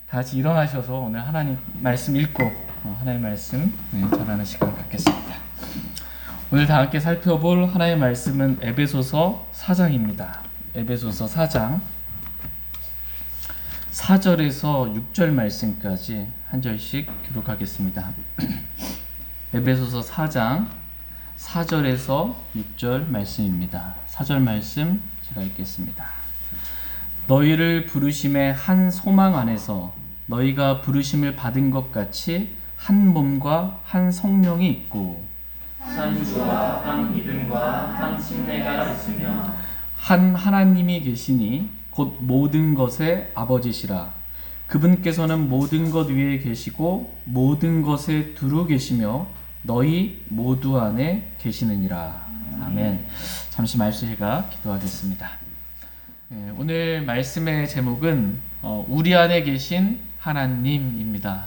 다 같이 일어나셔서 오늘 하나님 말씀 읽고 하나님 말씀 전하는 시간 갖겠습니다. 오늘 다 함께 살펴볼 하나님의 말씀은 에베소서 4장입니다. 에베소서 4장 4절에서 6절 말씀까지 한 절씩 교독하겠습니다. 에베소서 4장 4절에서 6절 말씀입니다. 4절 말씀 제가 읽겠습니다. 너희를 부르심의 한 소망 안에서 너희가 부르심을 받은 것 같이 한 몸과 한 성령이 있고 한 주와 한 믿음과 한 침례가 있으며 한 하나님이 계시니 곧 모든 것의 아버지시라. 그분께서는 모든 것 위에 계시고 모든 것에 두루 계시며 너희 모두 안에 계시느니라. 아멘. 잠시 말씀과 기도하겠습니다. 오늘 말씀의 제목은 우리 안에 계신 하나님입니다.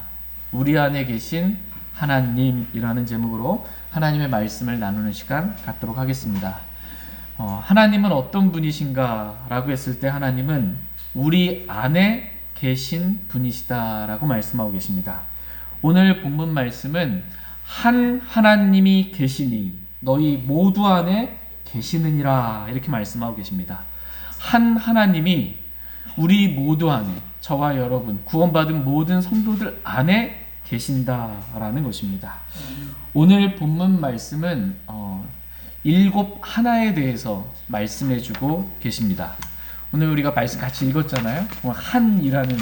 우리 안에 계신 하나님이라는 제목으로 하나님의 말씀을 나누는 시간 갖도록 하겠습니다. 하나님은 어떤 분이신가 라고 했을 때 하나님은 우리 안에 계신 분이시다라고 말씀하고 계십니다. 오늘 본문 말씀은 한 하나님이 계시니 너희 모두 안에 계시느니라 이렇게 말씀하고 계십니다. 한 하나님이 우리 모두 안에, 저와 여러분, 구원받은 모든 성도들 안에 계신다라는 것입니다. 오늘 본문 말씀은 일곱 하나에 대해서 말씀해주고 계십니다. 오늘 우리가 말씀 같이 읽었잖아요. 한이라는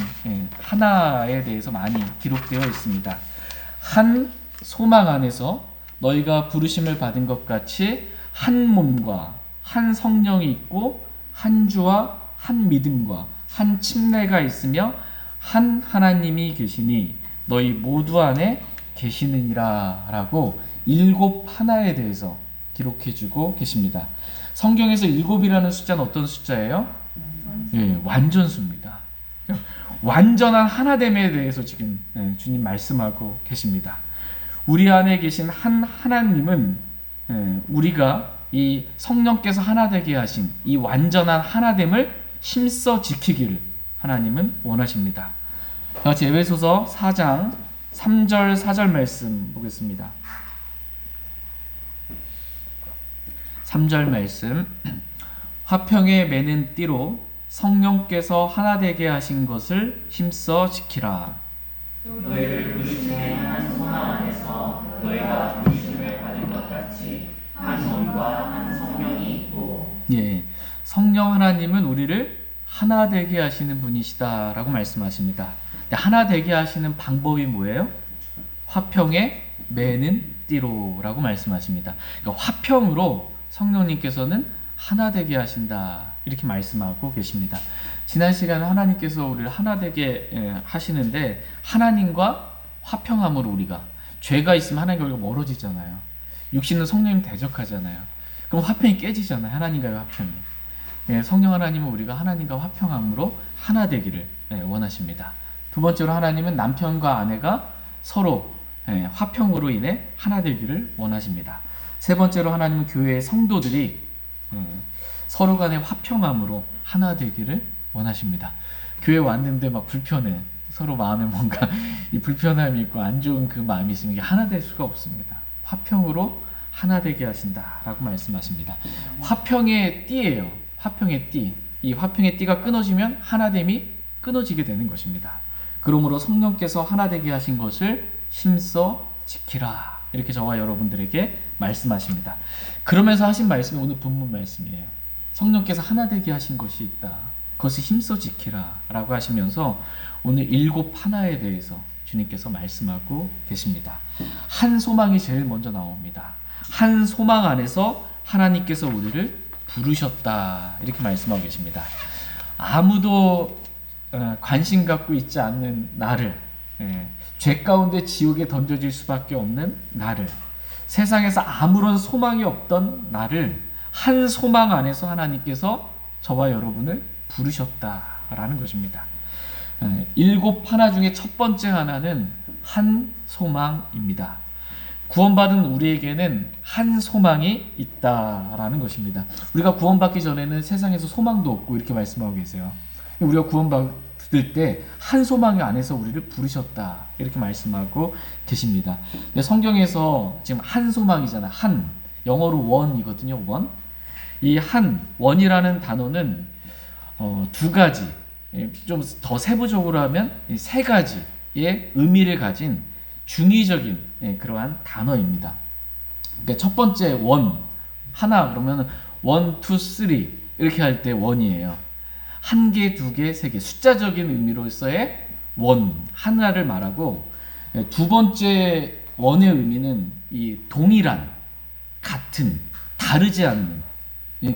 하나에 대해서 많이 기록되어 있습니다. 한 소망 안에서 너희가 부르심을 받은 것 같이 한 몸과 한 성령이 있고 한 주와 한 믿음과 한 침례가 있으며 한 하나님이 계시니 너희 모두 안에 계시느니라 라고 일곱 하나에 대해서 기록해주고 계십니다. 성경에서 일곱이라는 숫자는 어떤 숫자예요? 완전수입니다. 완전한 하나됨에 대해서 지금 주님 말씀하고 계십니다. 우리 안에 계신 한 하나님은 우리가 이 성령께서 하나 되게 하신 이 완전한 하나됨을 힘써 지키기를 하나님은 원하십니다. 다 같이 에베소서 4장 3절 4절 말씀 보겠습니다. 3절 말씀. 화평에 매는 띠로 성령께서 하나 되게 하신 것을 힘써 지키라. 너희를 부르심의 한 소망 안에서 너희가 부르심을 받은 것 같이 한 몸과 한 성령이 있고. 성령 하나님은 우리를 하나 되게 하시는 분이시다라고 말씀하십니다. 하나 되게 하시는 방법이 뭐예요? 화평에 매는 띠로라고 말씀하십니다. 그러니까 화평으로 성령님께서는 하나 되게 하신다 이렇게 말씀하고 계십니다. 지난 시간에 하나님께서 우리를 하나 되게 하시는데 하나님과 화평함으로 우리가 죄가 있으면 하나님과 우리가 멀어지잖아요. 육신은 성령님 대적하잖아요. 그럼 화평이 깨지잖아요. 하나님과의 화평이. 성령 하나님은 우리가 하나님과 화평함으로 하나 되기를 원하십니다. 두 번째로 하나님은 남편과 아내가 서로 화평으로 인해 하나 되기를 원하십니다. 세 번째로 하나님은 교회의 성도들이 서로 간의 화평함으로 하나 되기를 원하십니다. 교회 왔는데 막 불편해. 서로 마음에 뭔가 이 불편함이 있고 안 좋은 그 마음이 있으면 이게 하나 될 수가 없습니다. 화평으로 하나 되게 하신다라고 말씀하십니다. 화평의 띠예요. 화평의 띠. 이 화평의 띠가 끊어지면 하나됨이 끊어지게 되는 것입니다. 그러므로 성령께서 하나 되게 하신 것을 힘써 지키라. 이렇게 저와 여러분들에게 말씀하십니다. 그러면서 하신 말씀이 오늘 본문 말씀이에요. 성령께서 하나 되게 하신 것이 있다. 그것을 힘써 지키라 라고 하시면서 오늘 일곱 하나에 대해서 주님께서 말씀하고 계십니다. 한 소망이 제일 먼저 나옵니다. 한 소망 안에서 하나님께서 우리를 부르셨다 이렇게 말씀하고 계십니다. 아무도 관심 갖고 있지 않는 나를, 죄 가운데 지옥에 던져질 수밖에 없는 나를, 세상에서 아무런 소망이 없던 나를 한 소망 안에서 하나님께서 저와 여러분을 부르셨다라는 것입니다. 일곱 하나 중에 첫 번째 하나는 한 소망입니다. 구원받은 우리에게는 한 소망이 있다라는 것입니다. 우리가 구원받기 전에는 세상에서 소망도 없고 이렇게 말씀하고 계세요. 우리가 구원받은 때 한 소망 안에서 우리를 부르셨다 이렇게 말씀하고 계십니다. 근데 성경에서 지금 한 소망이잖아. 한 영어로 원이거든요. 원. 이 한 원이라는 단어는 두 가지, 좀 더 세부적으로 하면 세 가지의 의미를 가진 중의적인 그러한 단어입니다. 그러니까 첫 번째 원, 하나 그러면 원, 투, 쓰리 이렇게 할 때 원이에요. 한 개, 두 개, 세 개 숫자적인 의미로서의 원, 하나를 말하고, 두 번째 원의 의미는 이 동일한, 같은, 다르지 않는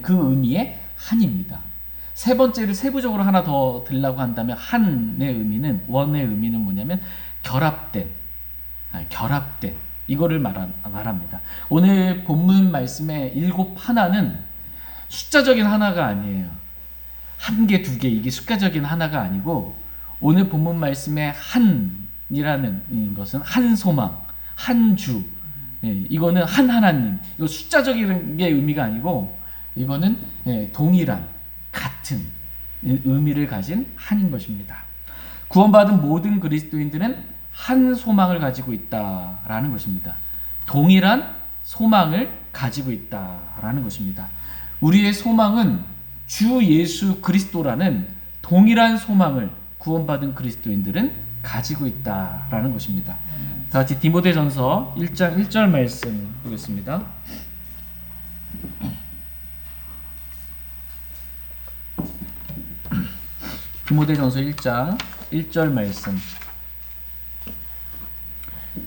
그 의미의 한입니다. 세 번째를 세부적으로 하나 더 들라고 한다면 한의 의미는, 원의 의미는 뭐냐면 결합된 이거를 말합니다. 오늘 본문 말씀의 일곱 하나는 숫자적인 하나가 아니에요. 한 개, 두 개 이게 숫자적인 하나가 아니고, 오늘 본문 말씀의 한이라는 것은 한 소망, 한 주, 이거는 한 하나님, 이거 숫자적인 게 의미가 아니고 이거는 동일한, 같은 의미를 가진 한인 것입니다. 구원받은 모든 그리스도인들은 한 소망을 가지고 있다라는 것입니다. 동일한 소망을 가지고 있다라는 것입니다. 우리의 소망은 주 예수 그리스도라는 동일한 소망을 구원받은 그리스도인들은 가지고 있다라는 것입니다. 다 같이 디모데전서 1장 1절 말씀 보겠습니다. 디모데전서 1장 1절 말씀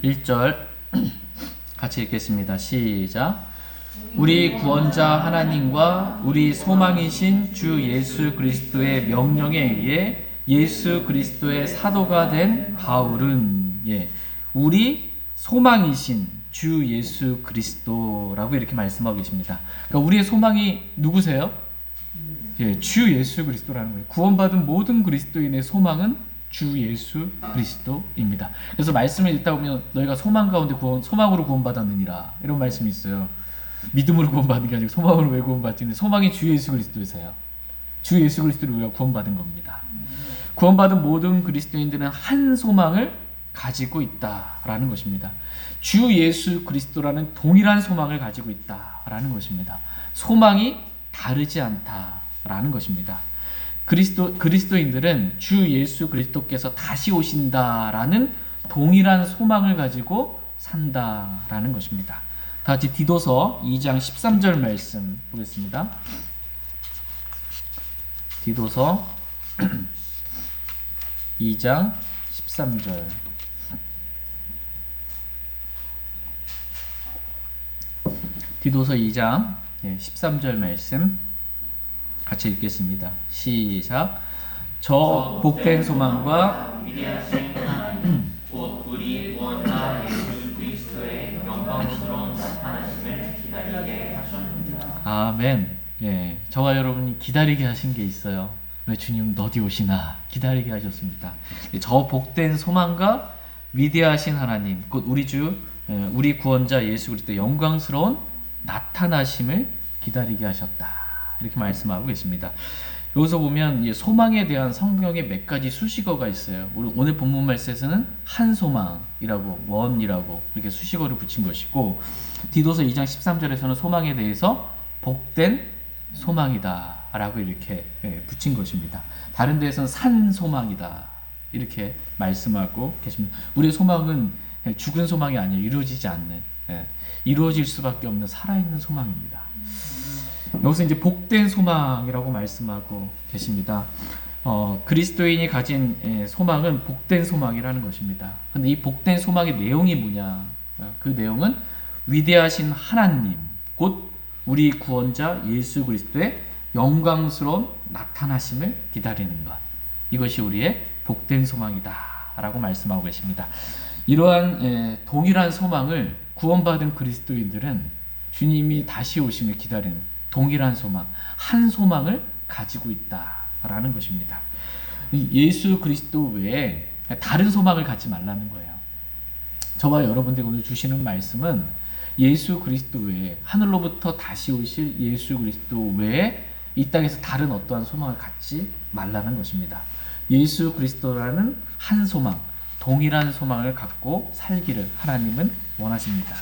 1절 같이 읽겠습니다. 시작. 우리 구원자 하나님과 우리 소망이신 주 예수 그리스도의 명령에 의해 예수 그리스도의 사도가 된 바울은, 우리 소망이신 주 예수 그리스도라고 이렇게 말씀하고 계십니다. 그러니까 우리의 소망이 누구세요? 주 예수 그리스도라는 거예요. 구원받은 모든 그리스도인의 소망은 주 예수 그리스도입니다. 그래서 말씀을 읽다 보면 너희가 소망 가운데 소망으로 구원받았느니라 이런 말씀이 있어요. 믿음으로 구원받은 게 아니고 소망으로 왜 구원받지? 소망이 주 예수 그리스도에서요. 주 예수 그리스도로 우리가 구원받은 겁니다. 구원받은 모든 그리스도인들은 한 소망을 가지고 있다라는 것입니다. 주 예수 그리스도라는 동일한 소망을 가지고 있다라는 것입니다. 소망이 다르지 않다라는 것입니다. 그리스도인들은 주 예수 그리스도께서 다시 오신다라는 동일한 소망을 가지고 산다라는 것입니다. 다 같이 디도서 2장 13절 말씀 보겠습니다. 디도서 2장 13절. 디도서 2장 13절 말씀 같이 읽겠습니다. 시작. 저 복된 소망과 위대하신 하나님 곧 우리 구원자 예수 그리스도의 영광스러운 나타나심을 기다리게 하셨습니다. 아멘. 저와 여러분이 기다리게 하신 게 있어요. 왜 주님 어디 오시나 기다리게 하셨습니다. 저 복된 소망과 위대하신 하나님 곧 우리 구원자 예수 그리스도의 영광스러운 나타나심을 기다리게 하셨다. 이렇게 말씀하고 계십니다. 여기서 보면 소망에 대한 성경의 몇 가지 수식어가 있어요. 오늘 본문 말씀에서는 한 소망이라고, 원이라고 이렇게 수식어를 붙인 것이고, 디도서 2장 13절에서는 소망에 대해서 복된 소망이다 라고 이렇게 붙인 것입니다. 다른 데에서는 산 소망이다 이렇게 말씀하고 계십니다. 우리의 소망은 죽은 소망이 아니에요. 이루어지지 않는, 이루어질 수밖에 없는 살아있는 소망입니다. 여기서 이제 복된 소망이라고 말씀하고 계십니다. 그리스도인이 가진 소망은 복된 소망이라는 것입니다. 근데 이 복된 소망의 내용이 뭐냐? 그 내용은 위대하신 하나님, 곧 우리 구원자 예수 그리스도의 영광스러운 나타나심을 기다리는 것. 이것이 우리의 복된 소망이다 라고 말씀하고 계십니다. 이러한 동일한 소망을 구원받은 그리스도인들은 주님이 다시 오심을 기다리는 동일한 소망, 한 소망을 가지고 있다라는 것입니다. 예수 그리스도 외에 다른 소망을 갖지 말라는 거예요. 저와 여러분들이 오늘 주시는 말씀은 예수 그리스도 외에, 하늘로부터 다시 오실 예수 그리스도 외에 이 땅에서 다른 어떠한 소망을 갖지 말라는 것입니다. 예수 그리스도라는 한 소망, 동일한 소망을 갖고 살기를 하나님은 원하십니다.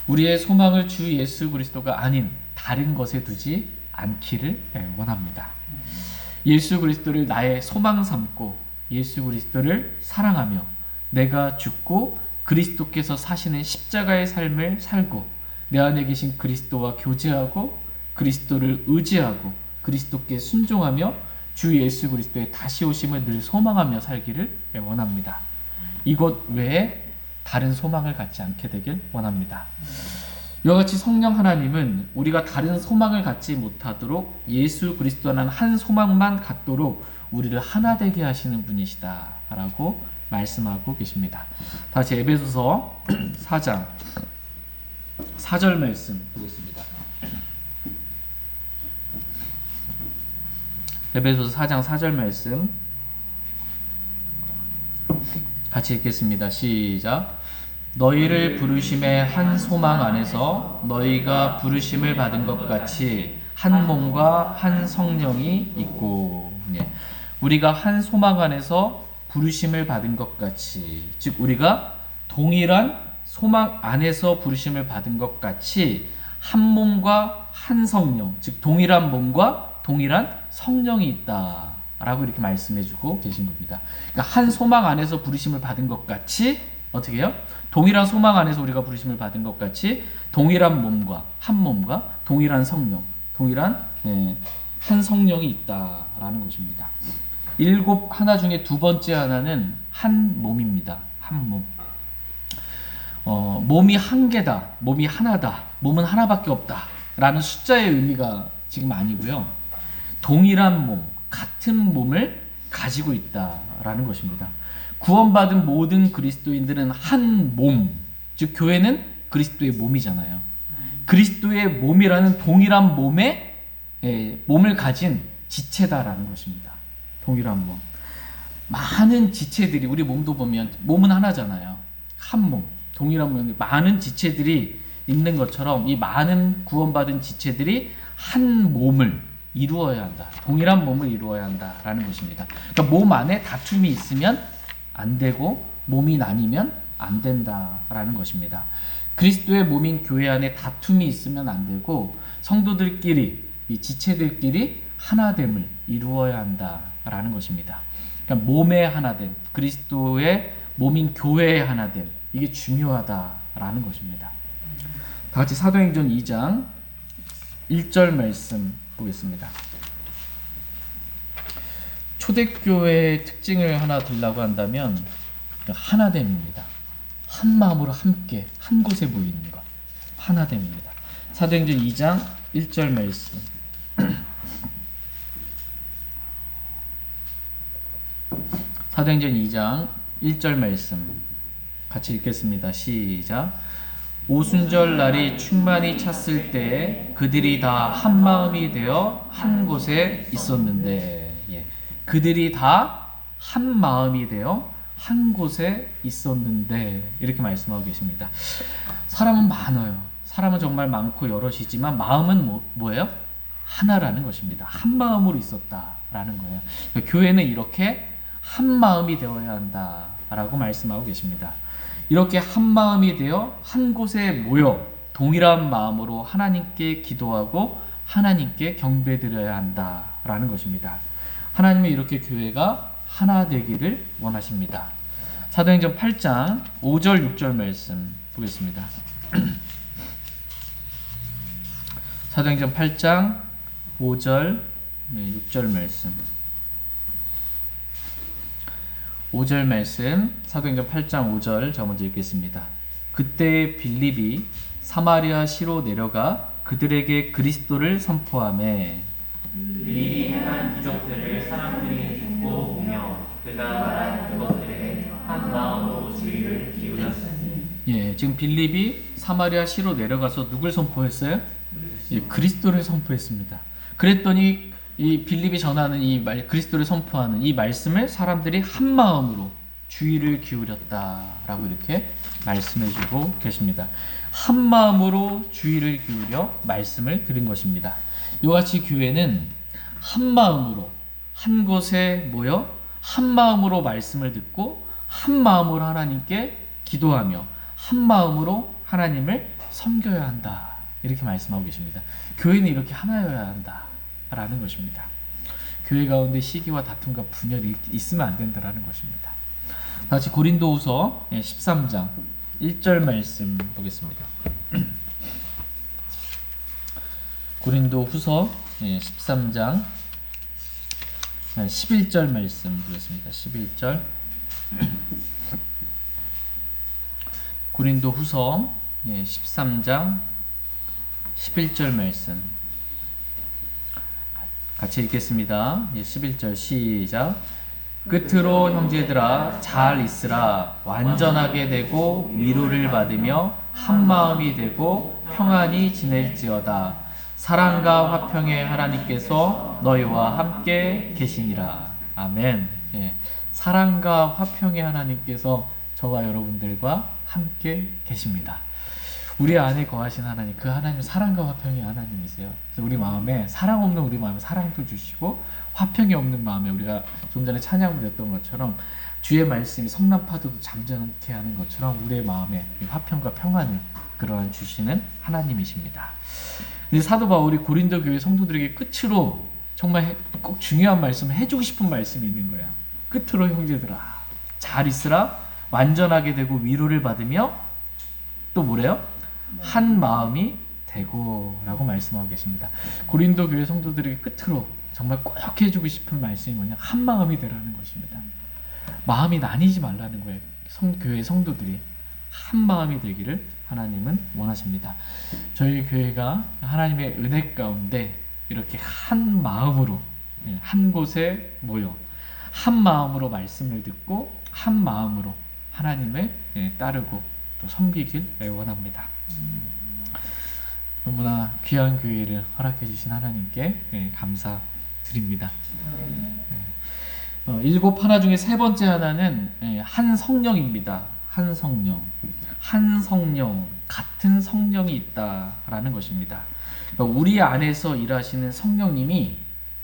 우리의 소망을 주 예수 그리스도가 아닌 다른 것에 두지 않기를 원합니다. 예수 그리스도를 나의 소망 삼고 예수 그리스도를 사랑하며 내가 죽고 그리스도께서 사시는 십자가의 삶을 살고 내 안에 계신 그리스도와 교제하고 그리스도를 의지하고 그리스도께 순종하며 주 예수 그리스도의 다시 오심을 늘 소망하며 살기를 원합니다. 이것 외에 다른 소망을 갖지 않게 되길 원합니다. 이와 같이 성령 하나님은 우리가 다른 소망을 갖지 못하도록 예수 그리스도라는 한 소망만 갖도록 우리를 하나 되게 하시는 분이시다 라고 말씀하고 계십니다. 다시 에베소서 4장 4절 말씀 보겠습니다. 에베소서 4장 4절 말씀 같이 읽겠습니다. 시작. 너희를 부르심의 한 소망 안에서 너희가 부르심을 받은 것 같이 한 몸과 한 성령이 있고. 우리가 한 소망 안에서 부르심을 받은 것 같이, 즉 우리가 동일한 소망 안에서 부르심을 받은 것 같이 한 몸과 한 성령, 즉 동일한 몸과 동일한 성령이 있다 라고 이렇게 말씀해주고 계신 겁니다. 그러니까 한 소망 안에서 부르심을 받은 것 같이 어떻게 해요? 동일한 소망 안에서 우리가 부르심을 받은 것 같이 동일한 몸과 한 몸과 동일한 성령, 동일한 한 성령이 있다라는 것입니다. 일곱 하나 중에 두 번째 하나는 한 몸입니다. 한 몸. 몸이 한 개다, 몸이 하나다, 몸은 하나밖에 없다 라는 숫자의 의미가 지금 아니고요. 동일한 몸, 같은 몸을 가지고 있다라는 것입니다. 구원받은 모든 그리스도인들은 한 몸, 즉 교회는 그리스도의 몸이잖아요. 그리스도의 몸이라는 동일한 몸을 가진 지체다라는 것입니다. 동일한 몸. 많은 지체들이, 우리 몸도 보면 몸은 하나잖아요. 한 몸, 동일한 몸, 많은 지체들이 있는 것처럼 이 많은 구원받은 지체들이 한 몸을 이루어야 한다. 동일한 몸을 이루어야 한다라는 것입니다. 그러니까 몸 안에 다툼이 있으면 안 되고 몸이 나뉘면 안 된다라는 것입니다. 그리스도의 몸인 교회 안에 다툼이 있으면 안 되고 성도들끼리, 이 지체들끼리 하나됨을 이루어야 한다라는 것입니다. 그러니까 몸의 하나됨, 그리스도의 몸인 교회의 하나됨, 이게 중요하다라는 것입니다. 다 같이 사도행전 2장 1절 말씀 보겠습니다. 초대교회의 특징을 하나 들라고 한다면 하나됨입니다. 한 마음으로 함께 한 곳에 모이는 것, 하나됨입니다. 사도행전 2장 1절 말씀 사도행전 2장 1절 말씀 같이 읽겠습니다. 시작. 오순절 날이 충만히 찼을 때에 그들이 다 한 마음이 되어 한 곳에 있었는데, 그들이 다 한 마음이 되어 한 곳에 있었는데 이렇게 말씀하고 계십니다. 사람은 많아요. 사람은 정말 많고 여럿이지만 마음은 뭐예요? 하나라는 것입니다. 한 마음으로 있었다라는 거예요. 그러니까 교회는 이렇게 한 마음이 되어야 한다라고 말씀하고 계십니다. 이렇게 한 마음이 되어 한 곳에 모여 동일한 마음으로 하나님께 기도하고 하나님께 경배드려야 한다라는 것입니다. 하나님은 이렇게 교회가 하나 되기를 원하십니다. 사도행전 8장 5절 6절 말씀 보겠습니다. 사도행전 8장 5절 6절 말씀 5절 말씀, 사도행전 8장 5절 저 먼저 읽겠습니다. 그때 빌립이 사마리아 시로 내려가 그들에게 그리스도를 선포하매 빌립이 행한 기적들을 사람들이 듣고 보며 그가 말한 그것들에 한 마음으로 주의를 기울였으니. 지금 빌립이 사마리아 시로 내려가서 누굴 선포했어요? 그리스도를 선포했습니다. 그랬더니 이 빌립이 전하는 그리스도를 선포하는 이 말씀을 사람들이 한 마음으로 주의를 기울였다라고 이렇게 말씀해주고 계십니다. 한 마음으로 주의를 기울여 말씀을 들은 것입니다. 이와 같이 교회는 한 마음으로 한 곳에 모여 한 마음으로 말씀을 듣고 한 마음으로 하나님께 기도하며 한 마음으로 하나님을 섬겨야 한다. 이렇게 말씀하고 계십니다. 교회는 이렇게 하나여야 한다라는 것입니다. 교회 가운데 시기와 다툼과 분열이 있으면 안 된다라는 것입니다. 다시 고린도후서 13장 1절 말씀 보겠습니다. 고린도후서 13장 11절 말씀 보겠습니다. 11절. 고린도후서 13장 11절 말씀 같이 읽겠습니다. 11절 시작. 끝으로 형제들아 잘 있으라. 완전하게 되고 위로를 받으며 한 마음이 되고 평안히 지낼지어다. 사랑과 화평의 하나님께서 너희와 함께 계시니라. 아멘. 사랑과 화평의 하나님께서 저와 여러분들과 함께 계십니다. 우리 안에 거하신 하나님, 그 하나님은 사랑과 화평의 하나님이세요. 그래서 우리 마음에 사랑 없는 우리 마음에 사랑도 주시고 화평이 없는 마음에 우리가 좀 전에 찬양을 했던 것처럼 주의 말씀이 성난파도도 잠잠케 하는 것처럼 우리의 마음에 화평과 평안을 그러한 주시는 하나님이십니다. 근데 사도 바울이 고린도 교회 성도들에게 끝으로 정말 꼭 중요한 말씀을 해주고 싶은 말씀이 있는 거예요. 끝으로 형제들아 잘 있으라. 완전하게 되고 위로를 받으며 또 뭐래요? 한 마음이 되고 라고 말씀하고 계십니다. 고린도 교회 성도들에게 끝으로 정말 꼭 해주고 싶은 말씀이 뭐냐? 한 마음이 되라는 것입니다. 마음이 나뉘지 말라는 거예요. 교회 성도들이 한 마음이 되기를 하나님은 원하십니다. 저희 교회가 하나님의 은혜 가운데 이렇게 한 마음으로 한 곳에 모여 한 마음으로 말씀을 듣고 한 마음으로 하나님을 따르고 또 섬기길 원합니다. 너무나 귀한 교회를 허락해 주신 하나님께 감사드립니다. 일곱 하나 중에 세 번째 하나는 한 성령입니다. 한 성령. 한 성령, 같은 성령이 있다라는 것입니다. 그러니까 우리 안에서 일하시는 성령님이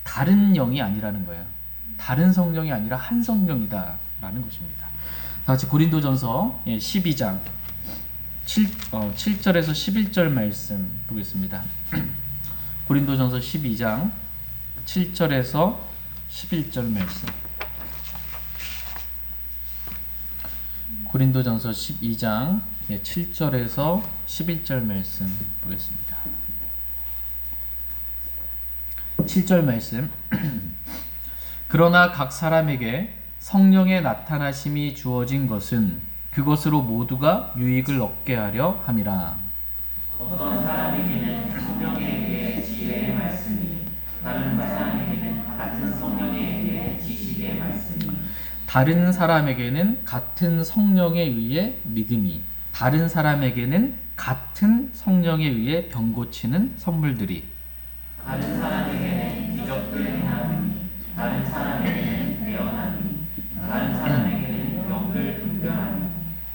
다른 영이 아니라는 거예요. 다른 성령이 아니라 한 성령이다라는 것입니다. 다 같이 고린도전서 12장 7절에서 11절 말씀 보겠습니다. 고린도전서 12장 7절에서 11절 말씀. 고린도전서 12장 7절에서 11절 말씀 보겠습니다. 7절 말씀. 그러나 각 사람에게 성령의 나타나심이 주어진 것은 그것으로 모두가 유익을 얻게 하려 함이라. 어떤 사람에게는 성령에 의해 지혜의 말씀이, 다른 사람에게는 같은 성령에 의해 지식의 말씀이, 다른 사람에게는 같은 성령에 의해 믿음이, 다른 사람에게는 같은 성령에 의해 병 고치는 선물들이, 다른 사람에게는 기적들 행함이, 다른 사람에게는 예언함이, 다른 사람에게는 병들 분별함이,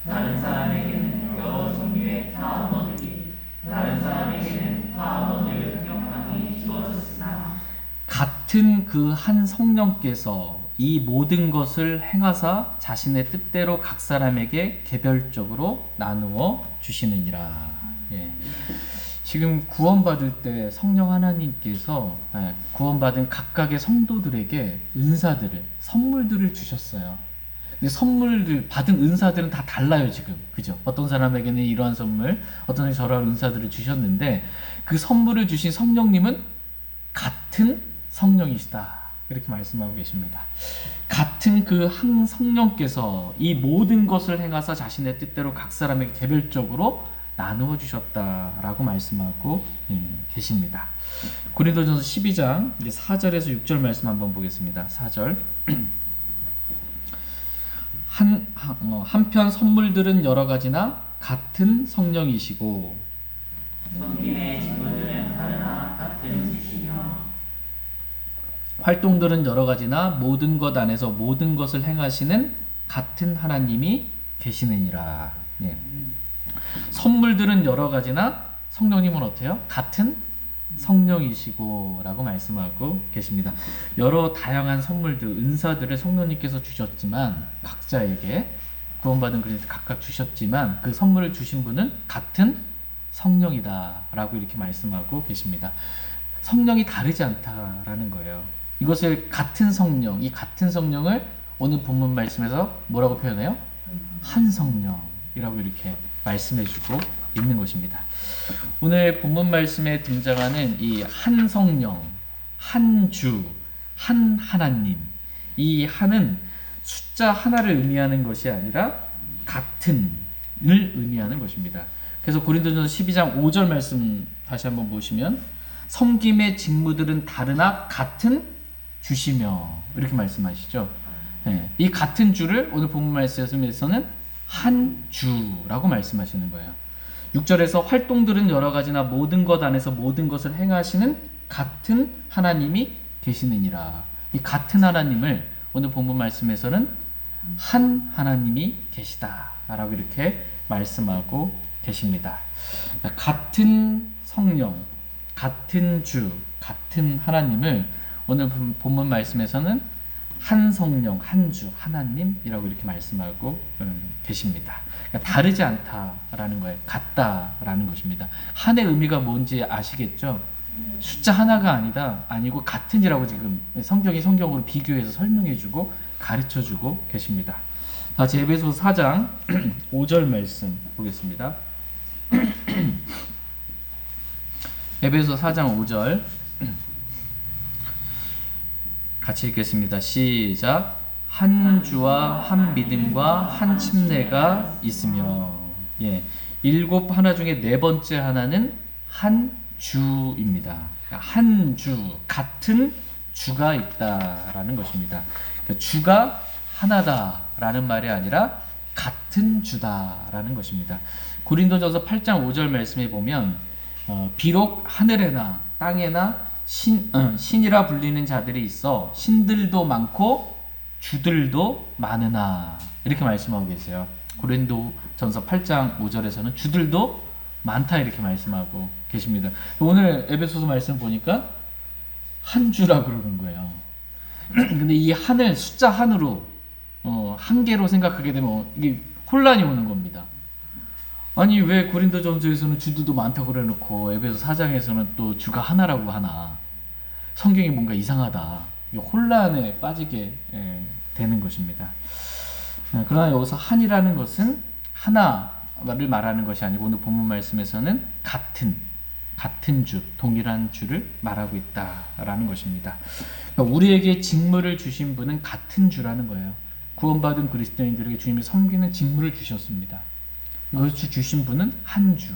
다른 사람에게는 여러 종류의 타 언어들이, 다른 사람에게는 타 언어를 통역함이 주어졌으나 같은 그 한 성령께서 이 모든 것을 행하사 자신의 뜻대로 각 사람에게 개별적으로 나누어 주시느니라. 지금 구원받을 때 성령 하나님께서 구원받은 각각의 성도들에게 은사들을, 선물들을 주셨어요. 근데 선물들, 받은 은사들은 다 달라요, 지금. 그죠? 어떤 사람에게는 이러한 선물, 어떤 사람이 저러한 은사들을 주셨는데, 그 선물을 주신 성령님은 같은 성령이시다. 이렇게 말씀하고 계십니다. 같은 그 한 성령께서 이 모든 것을 행하사 자신의 뜻대로 각 사람에게 개별적으로 나누어 주셨다라고 말씀하고 계십니다. 고린도전서 12장 4절에서 6절 말씀 한번 보겠습니다. 4절. 한편 선물들은 여러 가지나 같은 성령이시고 성김의 직분들은 다르나 같은 주시며 활동들은 여러 가지나 모든 것 안에서 모든 것을 행하시는 같은 하나님이 계시느니라. 선물들은 여러 가지나 성령님은 어때요? 같은 성령이시고 라고 말씀하고 계십니다. 여러 다양한 선물들, 은사들을 성령님께서 주셨지만 각자에게 구원받은 그리스도 각각 주셨지만 그 선물을 주신 분은 같은 성령이다 라고 이렇게 말씀하고 계십니다. 성령이 다르지 않다라는 거예요. 이것을 같은 성령, 이 같은 성령을 오늘 본문 말씀에서 뭐라고 표현해요? 한 성령이라고 이렇게 말씀해주고 있는 것입니다. 오늘 본문 말씀에 등장하는 이 한 성령, 한 주, 한 하나님, 이 한은 숫자 하나를 의미하는 것이 아니라 같은을 의미하는 것입니다. 그래서 고린도전서 12장 5절 말씀 다시 한번 보시면 섬김의 직무들은 다르나 같은 주시며 이렇게 말씀하시죠. 네, 이 같은 주를 오늘 본문 말씀에서는 한 주라고 말씀하시는 거예요. 6절에서 활동들은 여러 가지나 모든 것 안에서 모든 것을 행하시는 같은 하나님이 계시느니라. 이 같은 하나님을 오늘 본문 말씀에서는 한 하나님이 계시다라고 이렇게 말씀하고 계십니다. 같은 성령, 같은 주, 같은 하나님을 오늘 본문 말씀에서는 한 성령, 한 주, 하나님이라고 이렇게 말씀하고 계십니다. 그러니까 다르지 않다라는 거예요. 같다라는 것입니다. 한의 의미가 뭔지 아시겠죠? 숫자 하나가 아니고 같은이라고 지금 성경이 성경으로 비교해서 설명해주고 가르쳐주고 계십니다. 다시 에베소서 4장 5절 말씀 보겠습니다. 에베소서 4장 5절 같이 읽겠습니다. 시작. 한 주와 한 믿음과 한 침례가 있으며, 예, 일곱 하나 중에 네 번째 하나는 한 주입니다. 한 주, 같은 주가 있다라는 것입니다. 그러니까 주가 하나다라는 말이 아니라 같은 주다라는 것입니다. 고린도전서 8장 5절 말씀에 보면 비록 하늘에나 땅에나 신이라 불리는 자들이 있어 신들도 많고 주들도 많으나 이렇게 말씀하고 계세요. 고린도전서 8장 5절에서는 주들도 많다 이렇게 말씀하고 계십니다. 오늘 에베소서 말씀 보니까 한 주라 그러는 거예요. 근데 이 한을 숫자 한으로 한 개로 생각하게 되면 이게 혼란이 오는 겁니다. 아니 왜 고린도전서에서는 주들도 많다고 그래놓고 에베소 4장에서는 또 주가 하나라고 하나, 성경이 뭔가 이상하다, 혼란에 빠지게 되는 것입니다. 그러나 여기서 한이라는 것은 하나를 말하는 것이 아니고 오늘 본문 말씀에서는 같은 주, 동일한 주를 말하고 있다라는 것입니다. 그러니까 우리에게 직무를 주신 분은 같은 주라는 거예요. 구원받은 그리스도인들에게 주님이 섬기는 직무를 주셨습니다. 이것을 주신 분은 한 주,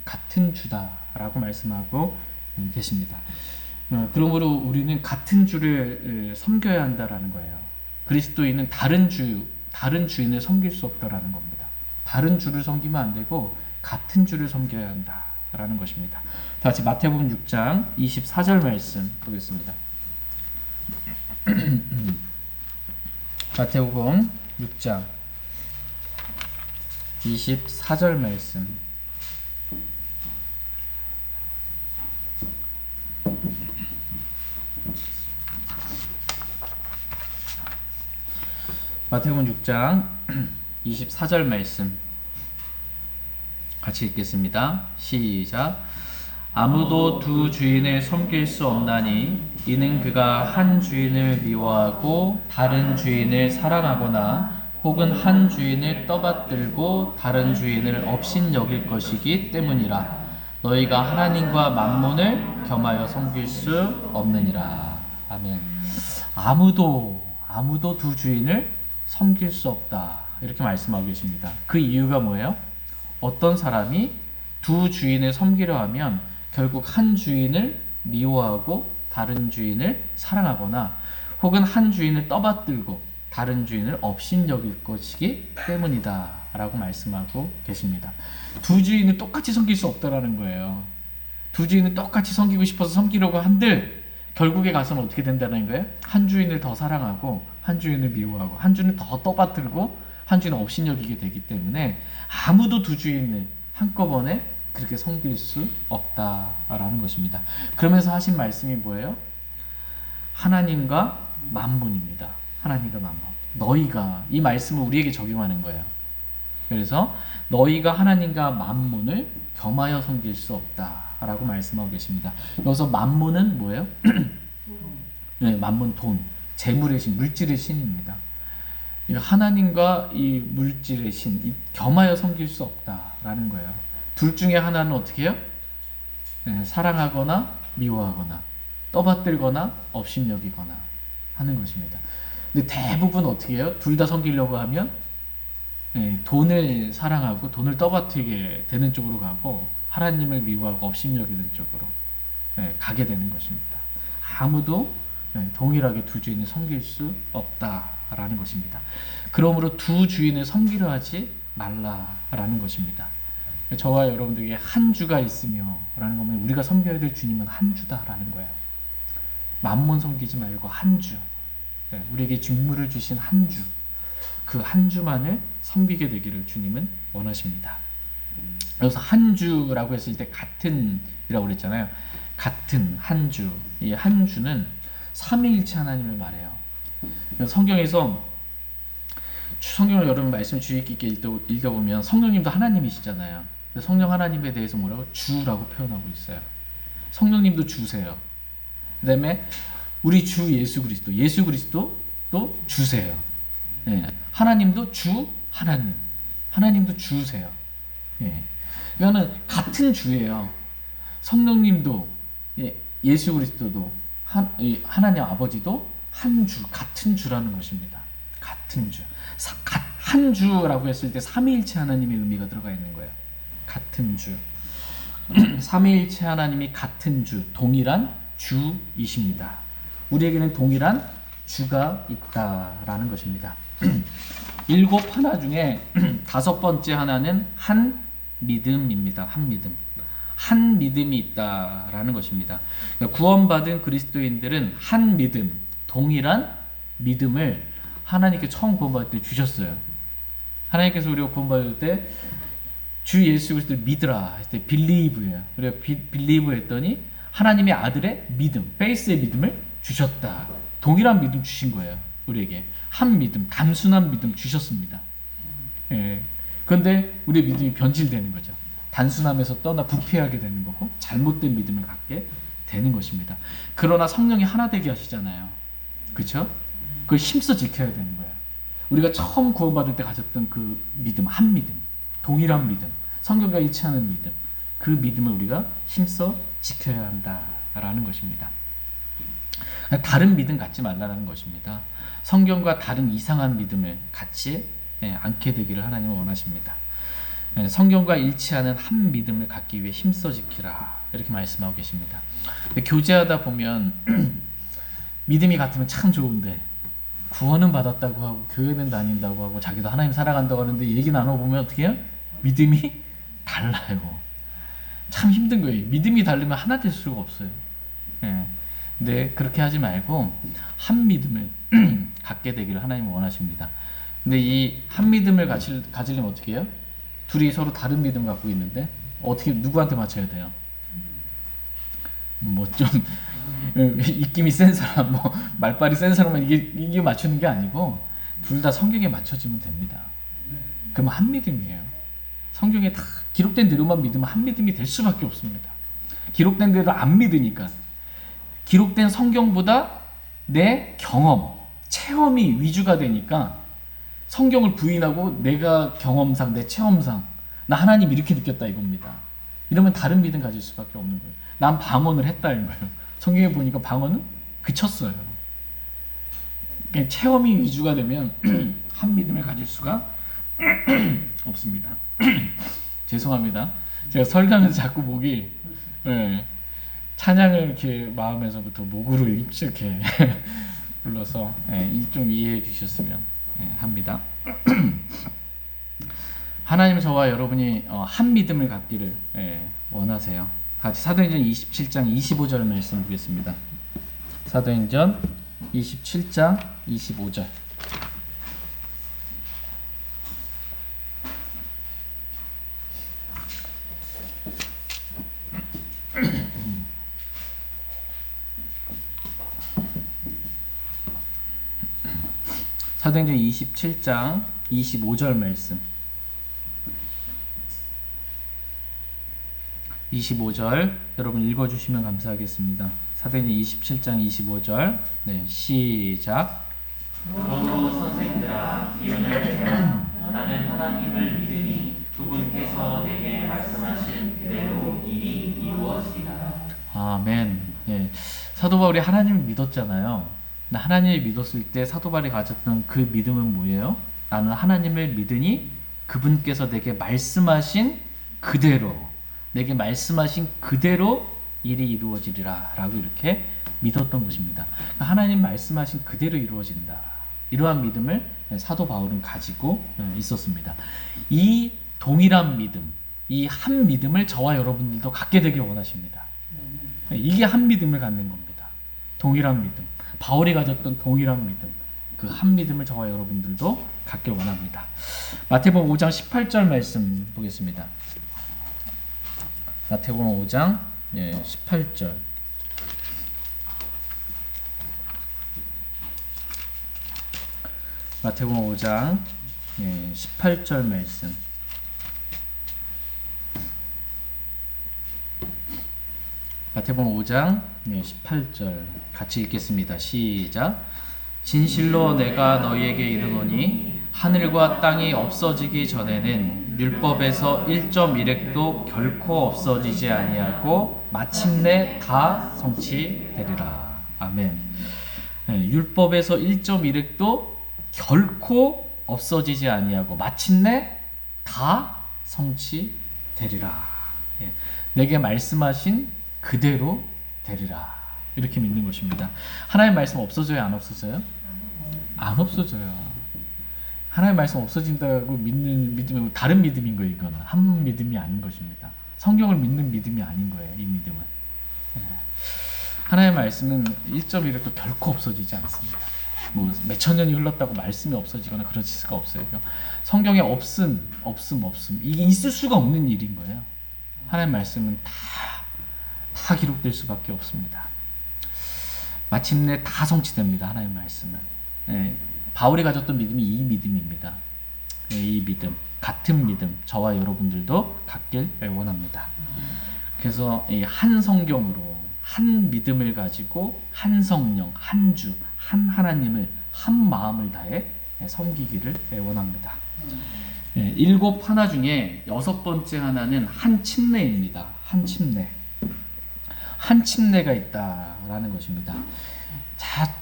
같은 주다라고 말씀하고 계십니다. 그러므로 우리는 같은 주를 섬겨야 한다라는 거예요. 그리스도인은 다른 주인을 섬길 수 없다라는 겁니다. 다른 주를 섬기면 안 되고 같은 주를 섬겨야 한다라는 것입니다. 다 같이 마태복음 6장 24절 말씀 보겠습니다. 마태복음 6장 24절 말씀. 마태복음 6장 24절 말씀 같이 읽겠습니다. 시작. 아무도 두 주인을 섬길 수 없나니 이는 그가 한 주인을 미워하고 다른 주인을 사랑하거나 혹은 한 주인을 떠받들고 다른 주인을 업신여길 것이기 때문이라. 너희가 하나님과 만몬을 겸하여 섬길 수 없느니라. 아멘. 아무도 두 주인을 섬길 수 없다 이렇게 말씀하고 계십니다. 그 이유가 뭐예요? 어떤 사람이 두 주인을 섬기려 하면 결국 한 주인을 미워하고 다른 주인을 사랑하거나 혹은 한 주인을 떠받들고 다른 주인을 업신여길 것이기 때문이다 라고 말씀하고 계십니다. 두 주인을 똑같이 섬길 수 없다라는 거예요. 두 주인을 똑같이 섬기고 싶어서 섬기려고 한들 결국에 가서는 어떻게 된다는 거예요? 한 주인을 더 사랑하고 한 주인을 미워하고 한 주인을 더 떠받들고 한 주인을 업신여기게 되기 때문에 아무도 두 주인을 한꺼번에 그렇게 섬길 수 없다라는 것입니다. 그러면서 하신 말씀이 뭐예요? 하나님과 만문입니다. 하나님과 만문. 너희가, 이 말씀을 우리에게 적용하는 거예요. 그래서 너희가 하나님과 만문을 겸하여 섬길 수 없다라고 말씀하고 계십니다. 여기서 만문은 뭐예요? 네, 만문, 돈, 재물의 신, 물질의 신입니다. 하나님과 이 물질의 신, 이 겸하여 섬길 수 없다라는 거예요. 둘 중에 하나는 어떻게 해요? 네, 사랑하거나 미워하거나 떠받들거나 업신여기거나 하는 것입니다. 근데 대부분 어떻게 해요? 둘 다 섬기려고 하면 돈을 사랑하고 돈을 떠받들게 되는 쪽으로 가고 하나님을 미워하고 업신여기는 쪽으로 가게 되는 것입니다. 아무도 동일하게 두 주인을 섬길 수 없다라는 것입니다. 그러므로 두 주인을 섬기려 하지 말라라는 것입니다. 저와 여러분들에게 한 주가 있으며 라는 거면 우리가 섬겨야 될 주님은 한 주다라는 거예요. 만몬 섬기지 말고 한 주, 우리에게 직무를 주신 한 주, 그 한 주만을 섬기게 되기를 주님은 원하십니다. 여기서 한 주라고 했을 때 같은이라고 그랬잖아요. 같은 한 주, 이 한 주는 삼위일체 하나님을 말해요. 성경에서 성경을 여러분 말씀 주의 깊게 읽어보면 성령님도 하나님이시잖아요. 성령 하나님에 대해서 뭐라고? 주라고 표현하고 있어요. 성령님도 주세요. 그 다음에 우리 주 예수 그리스도도 주세요. 예. 하나님도 주 하나님, 하나님도 주세요. 예. 그러니까 같은 주예요. 성령님도 예수 그리스도도 하나님 아버지도 한 주, 같은 주라는 것입니다. 같은 주. 한 주라고 했을 때 삼위일체 하나님의 의미가 들어가 있는 거예요. 같은 주. 삼위일체 하나님이 같은 주, 동일한 주이십니다. 우리에게는 동일한 주가 있다라는 것입니다. 일곱 하나 중에 다섯 번째 하나는 한 믿음입니다. 한 믿음. 한 믿음이 있다라는 것입니다. 구원받은 그리스도인들은 한 믿음, 동일한 믿음을 하나님께 처음 구원받을 때 주셨어요. 하나님께서 우리가 구원받을 때 주 예수 그리스도를 믿으라 했을 때 believe예요. 우리가 believe 했더니 하나님의 아들의 믿음, 페이스의 믿음을 주셨다. 동일한 믿음 주신 거예요. 우리에게 한 믿음, 단순한 믿음 주셨습니다. 예. 그런데 우리의 믿음이 변질되는 거죠. 단순함에서 떠나 부패하게 되는 거고 잘못된 믿음을 갖게 되는 것입니다. 그러나 성령이 하나 되게 하시잖아요. 그렇죠? 그걸 힘써 지켜야 되는 거예요. 우리가 처음 구원받을 때 가졌던 그 믿음, 한 믿음, 동일한 믿음, 성경과 일치하는 믿음, 그 믿음을 우리가 힘써 지켜야 한다라는 것입니다. 다른 믿음 갖지 말라는 것입니다. 성경과 다른 이상한 믿음을 갖지 않게 되기를 하나님은 원하십니다. 성경과 일치하는 한 믿음을 갖기 위해 힘써 지키라 이렇게 말씀하고 계십니다. 교제하다 보면 믿음이 같으면 참 좋은데 구원은 받았다고 하고 교회는 다닌다고 하고 자기도 하나님 살아간다고 하는데 얘기 나눠보면 어떻게 해요? 믿음이 달라요. 참 힘든 거예요. 믿음이 다르면 하나 될 수가 없어요. 근데 그렇게 하지 말고 한 믿음을 갖게 되기를 하나님은 원하십니다. 근데 이 한 믿음을 가지려면 어떻게 해요? 둘이 서로 다른 믿음 갖고 있는데 어떻게 누구한테 맞춰야 돼요? 뭐 좀 입김이 센 사람, 뭐 말빨이 센 사람은 이게 맞추는 게 아니고 둘 다 성경에 맞춰지면 됩니다. 그러면 한 믿음이에요. 성경에 다 기록된 대로만 믿으면 한 믿음이 될 수밖에 없습니다. 기록된 대로 안 믿으니까 기록된 성경보다 내 경험, 체험이 위주가 되니까 성경을 부인하고 내가 경험상, 내 체험상 나 하나님 이렇게 느꼈다 이겁니다. 이러면 다른 믿음 가질 수밖에 없는 거예요. 난 방언을 했다 이거예요. 성경에 보니까 방언은 그쳤어요. 그러니까 체험이 위주가 되면 한 믿음을 가질 수가 없습니다. 죄송합니다. 제가 설교하면서 자꾸 목이 찬양을 이렇게 마음에서부터 목으로 이렇게 불러서 좀 이해해 주셨으면 합니다. 하나님 저와 여러분이 한 믿음을 갖기를 원하세요. 같이 사도행전 27장 25절 말씀 보겠습니다. 사도행전 27장 25절. 사도행전 27장 25절 말씀. 25절 여러분 읽어주시면 감사하겠습니다. 사도행전 27장 25절. 네, 시작. 그러므로 선생들아 기원을 베라. 나는 하나님을 믿으니 그분께서 내게 말씀하신 그대로 이미 이루어지리라. 아멘. 예. 사도 바울이 하나님을 믿었잖아요. 근데 하나님을 믿었을 때 사도 바울이 가졌던 그 믿음은 뭐예요? 나는 하나님을 믿으니 그분께서 내게 말씀하신 그대로, 내게 말씀하신 그대로 일이 이루어지리라 라고 이렇게 믿었던 것입니다. 하나님 말씀하신 그대로 이루어진다. 이러한 믿음을 사도 바울은 가지고 있었습니다. 이 동일한 믿음, 이 한 믿음을 저와 여러분들도 갖게 되길 원하십니다. 이게 한 믿음을 갖는 겁니다. 동일한 믿음, 바울이 가졌던 동일한 믿음, 그 한 믿음을 저와 여러분들도 갖길 원합니다. 마태복음 5장 18절 말씀 보겠습니다. 마태복음 5장 18절. 마태복음 5장 18절 말씀. 마태복음 5장 18절 같이 읽겠습니다. 시작. 진실로 내가 너희에게 이르노니 하늘과 땅이 없어지기 전에는 율법에서 1.1획도 결코 없어지지 아니하고 마침내 다 성취되리라. 아멘. 율법에서 1.1획도 결코 없어지지 아니하고 마침내 다 성취되리라. 내게 말씀하신 그대로 되리라. 이렇게 믿는 것입니다. 하나님의 말씀 없어져요? 안 없어져요? 안 없어져요. 하나님의 말씀 없어진다고 믿는 믿음은 다른 믿음인 거예요. 이거는 한 믿음이 아닌 것입니다. 성경을 믿는 믿음이 아닌 거예요. 이 믿음은. 하나님의 말씀은 1.1획도 결코 없어지지 않습니다. 뭐 몇천 년이 흘렀다고 말씀이 없어지거나 그럴 수가 없어요. 성경에 없음 이게 있을 수가 없는 일인 거예요. 하나님의 말씀은 다 기록될 수밖에 없습니다. 마침내 다 성취됩니다. 하나님의 말씀은. 바울이 가졌던 믿음이 이 믿음입니다. 이 믿음, 같은 믿음 저와 여러분들도 갖길 원합니다. 그래서 한 성경으로 한 믿음을 가지고 한 성령, 한 주, 한 하나님을 한 마음을 다해 섬기기를 원합니다. 7 하나 중에 6번째 하나는 한 침례입니다. 한 침례. 한 침례가 있다라는 것입니다.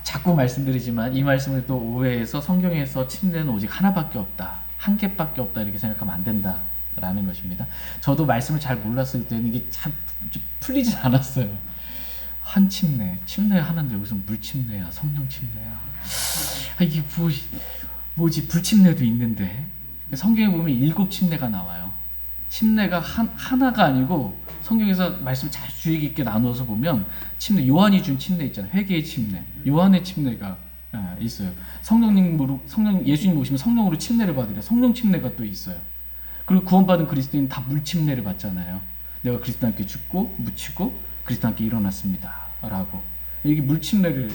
자꾸 말씀드리지만 이 말씀을 또 오해해서 성경에서 침례는 오직 하나밖에 없다, 한 개밖에 없다 이렇게 생각하면 안 된다라는 것입니다. 저도 말씀을 잘 몰랐을 때는 이게 참 풀리진 않았어요. 한 침례 하는데 여기서 물 침례야, 성령 침례야. 이게 뭐지? 불 침례도 있는데 성경에 보면 7 침례가 나와요. 침례가 하나가 아니고 성경에서 말씀 잘 주의 깊게 나누어서 보면 침례, 요한이 준 침례 있잖아요. 회개의 침례, 요한의 침례가 있어요. 예수님 오시면 성령으로 침례를 받으래. 성령 침례가 또 있어요. 그리고 구원받은 그리스도인 다 물 침례를 받잖아요. 내가 그리스도와 함께 죽고 묻히고 그리스도와 함께 일어났습니다 라고 이게 물 침례를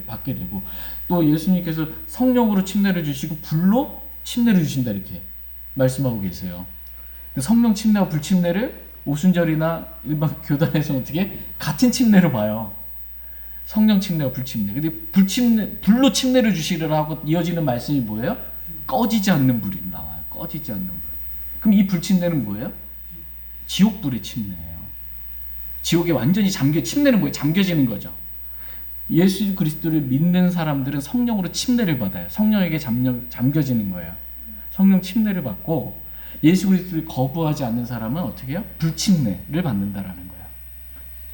받게 되고, 또 예수님께서 성령으로 침례를 주시고 불로 침례를 주신다 이렇게 말씀하고 계세요. 성령 침례와 불 침례를 오순절이나 일반 교단에서 어떻게 같은 침례로 봐요. 성령 침례와 불 침례. 근데 불로 침례를 주시리라 하고 이어지는 말씀이 뭐예요? 꺼지지 않는 불이 나와요. 꺼지지 않는 불. 그럼 이 불 침례는 뭐예요? 지옥불의 침례예요. 지옥에 완전히 침례는 뭐예요? 잠겨지는 거죠. 예수 그리스도를 믿는 사람들은 성령으로 침례를 받아요. 성령에게 잠겨지는 거예요. 성령 침례를 받고, 예수 그리스도를 거부하지 않는 사람은 어떻게 해요? 불침례를 받는다라는 거예요.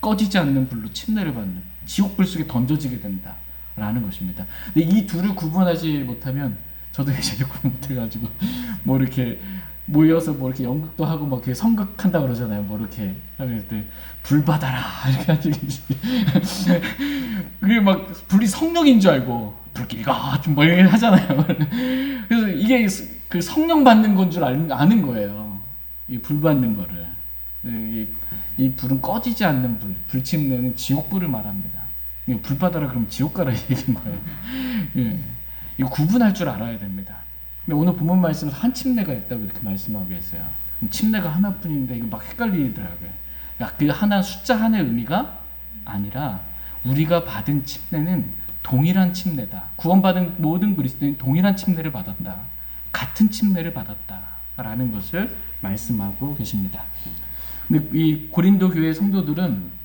꺼지지 않는 불로 침례를 받는, 지옥불 속에 던져지게 된다라는 것입니다. 근데 이 둘을 구분하지 못하면, 저도 예전에 구분 못해가지고 뭐 이렇게 모여서 뭐 이렇게 연극도 하고 막 이렇게 성극한다 그러잖아요. 뭐 이렇게 그럴 때 불 받아라 이렇게 하지. 그게 막 불이 성령인 줄 알고 불길가 좀 뭐 이렇게 하잖아요. 그래서 이게 그 성령 받는 건 줄 아는 거예요. 이 불 받는 거를. 이 불은 꺼지지 않는 불침례는 지옥불을 말합니다. 불 받아라 그러면 지옥 가라 얘기인 거예요. 이거 구분할 줄 알아야 됩니다. 근데 오늘 본문 말씀에서 한 침례가 있다고 이렇게 말씀하고 계세요. 침례가 하나뿐인데 이거 막 헷갈리더라고요. 그러니까 그 하나 숫자 하나의 의미가 아니라 우리가 받은 침례는 동일한 침례다. 구원받은 모든 그리스도인은 동일한 침례를 받았다. 같은 침례를 받았다라는 것을 말씀하고 계십니다. 근데 이 고린도 교회 성도들은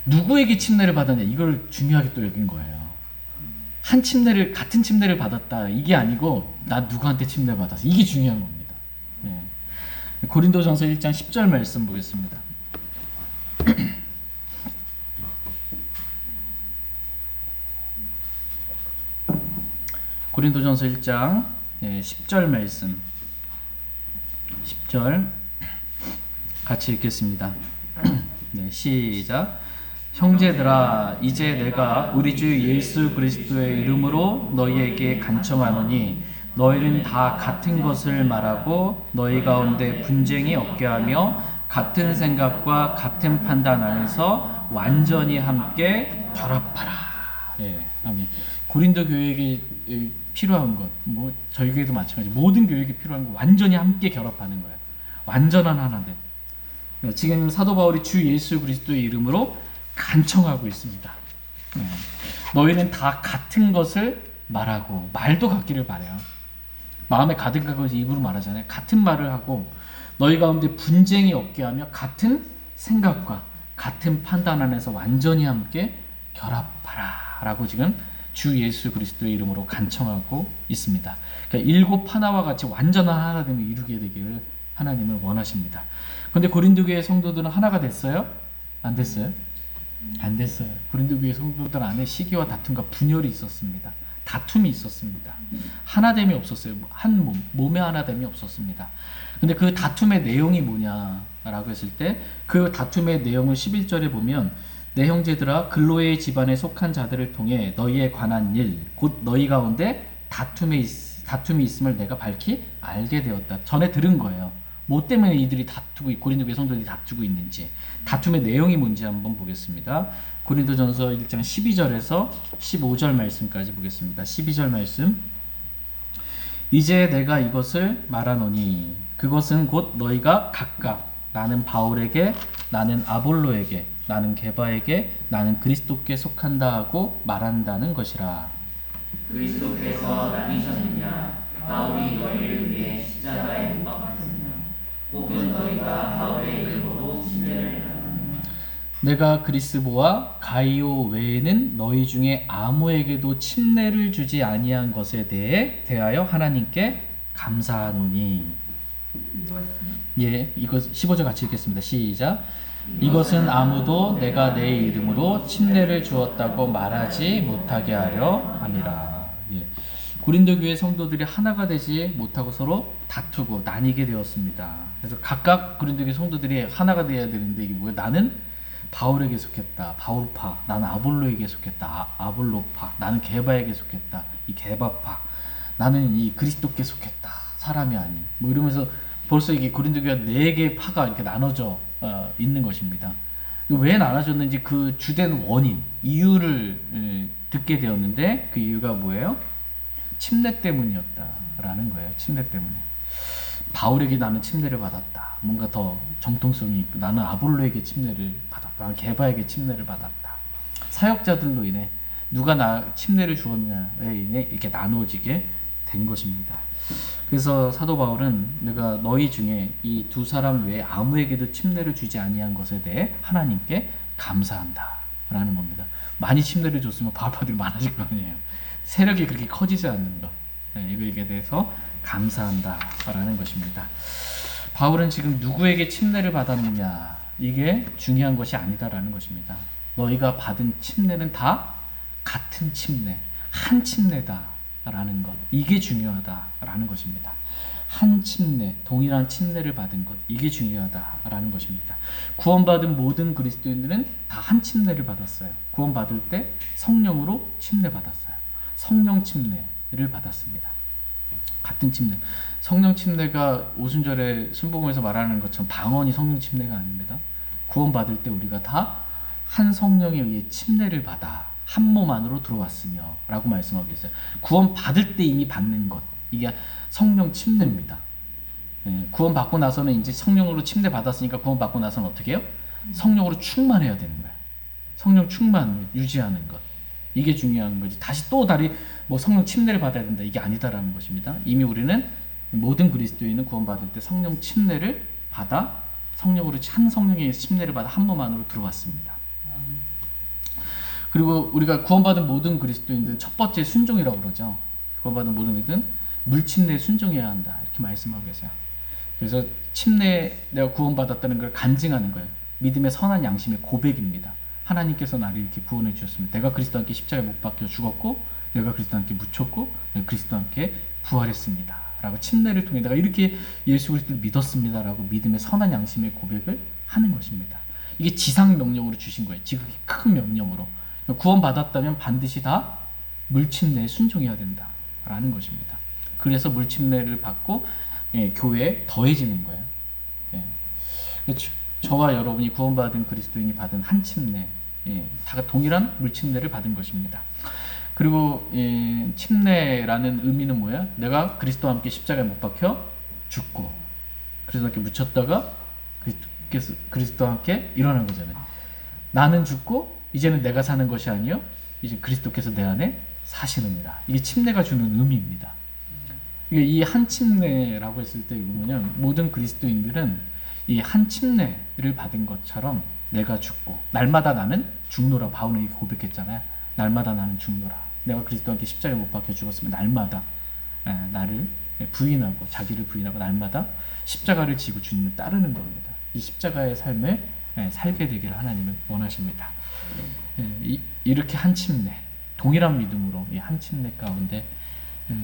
누구에게 침례를 받았냐 이걸 중요하게 또 여긴 거예요. 한 침례를 같은 침례를 받았다 이게 아니고 나 누구한테 침례 받았어 이게 중요한 겁니다. 네. 고린도전서 1장 10절 말씀 보겠습니다. 고린도전서 1장 10절 말씀 10절 같이 읽겠습니다. 네, 시작. 형제들아 이제 내가 우리 주 예수 그리스도의 이름으로 너희에게 간청하노니 너희는 다 같은 것을 말하고 너희 가운데 분쟁이 없게 하며 같은 생각과 같은 판단 안에서 완전히 함께 결합하라. 예, 아멘. 고린도 교회에게 필요한 것, 뭐 저희 교회도 마찬가지. 모든 교회에게 필요한 것 완전히 함께 결합하는 거예요. 완전한 하나됨. 지금 사도 바울이 주 예수 그리스도의 이름으로 간청하고 있습니다. 너희는 다 같은 것을 말하고 말도 같기를 바래요. 마음에 가득한 것을 입으로 말하잖아요. 같은 말을 하고 너희 가운데 분쟁이 없게 하며 같은 생각과 같은 판단 안에서 완전히 함께 결합하라 라고 지금 주 예수 그리스도의 이름으로 간청하고 있습니다. 그러니까 일곱 하나와 같이 완전한 하나됨을 이루게 되기를 하나님을 원하십니다. 그런데 고린도 교회 성도들은 하나가 됐어요? 안 됐어요? 안 됐어요. 고린도 교회 성도들 안에 시기와 다툼과 분열이 있었습니다. 다툼이 있었습니다. 하나됨이 없었어요. 한 몸의 하나됨이 없었습니다. 근데 그 다툼의 내용이 뭐냐라고 했을 때 그 다툼의 내용을 11절에 보면 내 형제들아 글로의 집안에 속한 자들을 통해 너희에 관한 일 곧 너희 가운데 다툼이 있음을 내가 밝히 알게 되었다. 전에 들은 거예요. 뭐 때문에 이들이 다투고 고린도 교회 성도들이 다투고 있는지 다툼의 내용이 뭔지 한번 보겠습니다. 고린도전서 1장 12절에서 15절 말씀까지 보겠습니다. 12절 말씀. 이제 내가 이것을 말하노니 그것은 곧 너희가 각각 나는 바울에게 나는 아볼로에게 나는 게바에게 나는 그리스도께 속한다 하고 말한다는 것이라. 그리스도께서 나뉘셨느냐 바울이 너희를 위해 십자가에 못 박았느냐 혹은 너희가 바울의 이름으로 침례를 받았느냐. 내가 그리스보와 가이오 외에는 너희 중에 아무에게도 침례를 주지 아니한 것에 대하여 하나님께 감사하노니. 예, 이거 15절 같이 읽겠습니다. 시작. 이것은 아무도 내가 내 이름으로 침례를 주었다고 말하지 못하게 하려 함이라. 예. 고린도 교회 성도들이 하나가 되지 못하고 서로 다투고 나뉘게 되었습니다. 그래서 각각 고린도 교회 성도들이 하나가 되어야 되는데 이게 뭐예요? 나는 바울에게 속했다. 바울파. 나는 아볼로에게 속했다. 아볼로파. 나는 게바에게 속했다. 이 게바파. 나는 이 그리스도께 속했다. 사람이 아닌. 뭐 이러면서 벌써 이게 고린도 교회가 4개의 파가 이렇게 나눠져 있는 것입니다. 왜 나눠졌는지 그 주된 원인, 이유를 듣게 되었는데 그 이유가 뭐예요? 침례 때문이었다라는 거예요. 침례 때문에. 바울에게 나는 침례를 받았다. 뭔가 더 정통성이 있고 나는 아볼로에게 침례를 받았다. 나는 게바에게 침례를 받았다. 사역자들로 인해 누가 나 침례를 주었냐에 인해 이렇게 나누어지게 된 것입니다. 그래서 사도 바울은 내가 너희 중에 이 두 사람 외에 아무에게도 침례를 주지 아니한 것에 대해 하나님께 감사한다 라는 겁니다. 많이 침례를 줬으면 바울파들이 많아질 거 아니에요. 세력이 그렇게 커지지 않는 것, 이거에 대해서 감사한다 라는 것입니다. 바울은 지금 누구에게 침례를 받았느냐 이게 중요한 것이 아니다라는 것입니다. 너희가 받은 침례는 다 같은 침례, 한 침례다 라는 것, 이게 중요하다라는 것입니다. 한 침례, 동일한 침례를 받은 것, 이게 중요하다라는 것입니다. 구원받은 모든 그리스도인들은 다 한 침례를 받았어요. 구원받을 때 성령으로 침례받았어요. 성령 침례를 받았습니다. 같은 침례. 성령 침례가 오순절에 순복음에서 말하는 것처럼 방언이 성령 침례가 아닙니다. 구원받을 때 우리가 다 한 성령에 의해 침례를 받아 한 몸 안으로 들어왔으며 라고 말씀하고 계세요. 구원 받을 때 이미 받는 것, 이게 성령 침례입니다. 구원 받고 나서는 이제 성령으로 침례 받았으니까 구원 받고 나서는 어떻게 해요? 성령으로 충만해야 되는 거예요. 성령 충만을 유지하는 것, 이게 중요한 거지. 다시 또 뭐 성령 침례를 받아야 된다, 이게 아니다라는 것입니다. 이미 우리는 모든 그리스도인은 구원 받을 때 성령 침례를 받아 성령으로 한 성령의 침례를 받아 한 몸 안으로 들어왔습니다. 그리고 우리가 구원받은 모든 그리스도인들은 첫 번째 순종이라고 그러죠. 구원받은 모든 그리스도인은 물침례에 순종해야 한다, 이렇게 말씀하고 계세요. 그래서 내가 구원받았다는 걸 간증하는 거예요. 믿음의 선한 양심의 고백입니다. 하나님께서 나를 이렇게 구원해 주셨습니다. 내가 그리스도와 함께 십자가에 못 박혀 죽었고, 내가 그리스도와 함께 묻혔고, 내가 그리스도와 함께 부활했습니다 라고 침례를 통해 내가 이렇게 예수 그리스도를 믿었습니다 라고 믿음의 선한 양심의 고백을 하는 것입니다. 이게 지상 명령으로 주신 거예요. 지극히 큰 명령으로. 구원받았다면 반드시 다 물침례에 순종해야 된다라는 것입니다. 그래서 물침례를 받고 교회에 더해지는 거예요. 저와 여러분이 구원받은 그리스도인이 받은 한 침례, 다 동일한 물침례를 받은 것입니다. 그리고 침례라는 의미는 뭐야? 내가 그리스도와 함께 십자가에 못 박혀 죽고 그리스도와 함께 묻혔다가 그리스도와 함께 일어난 거잖아요. 나는 죽고 이제는 내가 사는 것이 아니요 이제 그리스도께서 내 안에 사시느니라. 이게 침례가 주는 의미입니다. 이 한 침례라고 했을 때 뭐냐면 모든 그리스도인들은 이 한 침례를 받은 것처럼 내가 죽고 날마다 나는 죽노라. 바울은 이렇게 고백했잖아요. 날마다 나는 죽노라. 내가 그리스도와 함께 십자가에 못 박혀 죽었으면 날마다 나를 부인하고 자기를 부인하고 날마다 십자가를 지고 주님을 따르는 겁니다. 이 십자가의 삶을 살게 되기를 하나님은 원하십니다. 이렇게 한 침례, 동일한 믿음으로 이 한 침례 가운데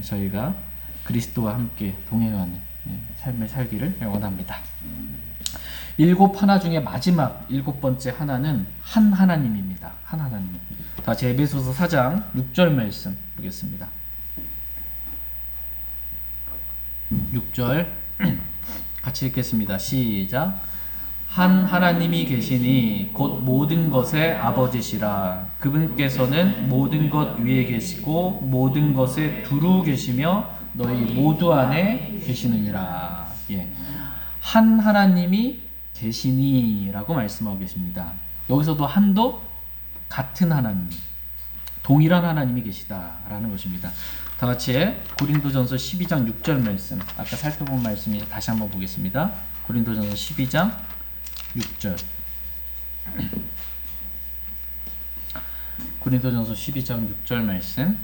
저희가 그리스도와 함께 동행하는 삶을 살기를 원합니다. 일곱 하나 중에 마지막 일곱 번째 하나는 한 하나님입니다. 한 하나님. 다 에베소서 4장 6절 말씀 보겠습니다. 6절 같이 읽겠습니다. 시작. 한 하나님이 계시니 곧 모든 것의 아버지시라. 그분께서는 모든 것 위에 계시고 모든 것에 두루 계시며 너희 모두 안에 계시느니라. 한 하나님이 계시니 라고 말씀하고 계십니다. 여기서도 한도 같은 하나님, 동일한 하나님이 계시다라는 것입니다. 다 같이 고린도전서 12장 6절 말씀, 아까 살펴본 말씀이 다시 한번 보겠습니다. 고린도전서 12장 6절. 고린도전서 12장 6절 말씀.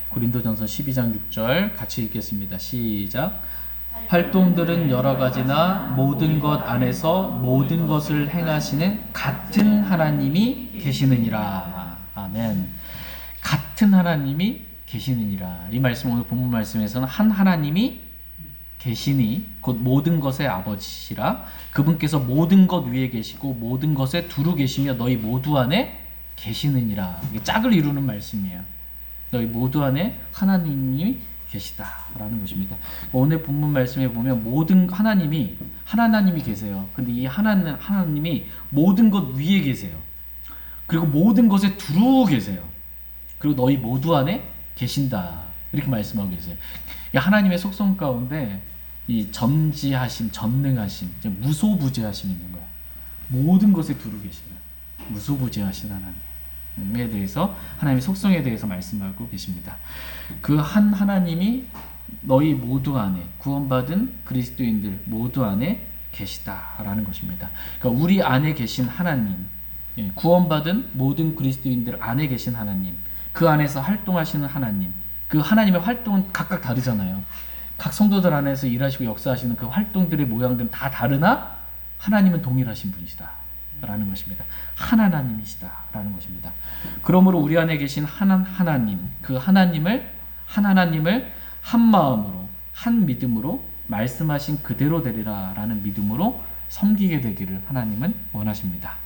고린도전서 12장 6절 같이 읽겠습니다. 시작. 활동들은 여러 가지나 모든 것 안에서 모든 것을 행하시는 같은 하나님이 계시느니라. 아멘. 같은 하나님이 계시느니라. 이 말씀, 오늘 본문 말씀에서는 한 하나님이 계시니 곧 모든 것의 아버지시라. 그분께서 모든 것 위에 계시고 모든 것에 두루 계시며 너희 모두 안에 계시느니라. 이게 짝을 이루는 말씀이에요. 너희 모두 안에 하나님이 계시다라는 것입니다. 오늘 본문 말씀에 보면 모든 하나님이 계세요. 근데 이 하나님이 모든 것 위에 계세요. 그리고 모든 것에 두루 계세요. 그리고 너희 모두 안에 계신다. 이렇게 말씀하고 계세요. 하나님의 속성 가운데 이 전지하심, 전능하심, 무소부재하심이 있는 거예요. 모든 것에 두루 계시는 무소부재하신 하나님에 대해서, 하나님의 속성에 대해서 말씀하고 계십니다. 그 한 하나님이 너희 모두 안에, 구원받은 그리스도인들 모두 안에 계시다라는 것입니다. 그러니까 우리 안에 계신 하나님, 구원받은 모든 그리스도인들 안에 계신 하나님, 그 안에서 활동하시는 하나님, 그 하나님의 활동은 각각 다르잖아요. 각 성도들 안에서 일하시고 역사하시는 그 활동들의 모양들은 다 다르나 하나님은 동일하신 분이시다 라는 것입니다. 한 하나님이시다 라는 것입니다. 그러므로 우리 안에 계신 하나님, 그 하나님을 한 마음으로, 한 믿음으로 말씀하신 그대로 되리라 라는 믿음으로 섬기게 되기를 하나님은 원하십니다.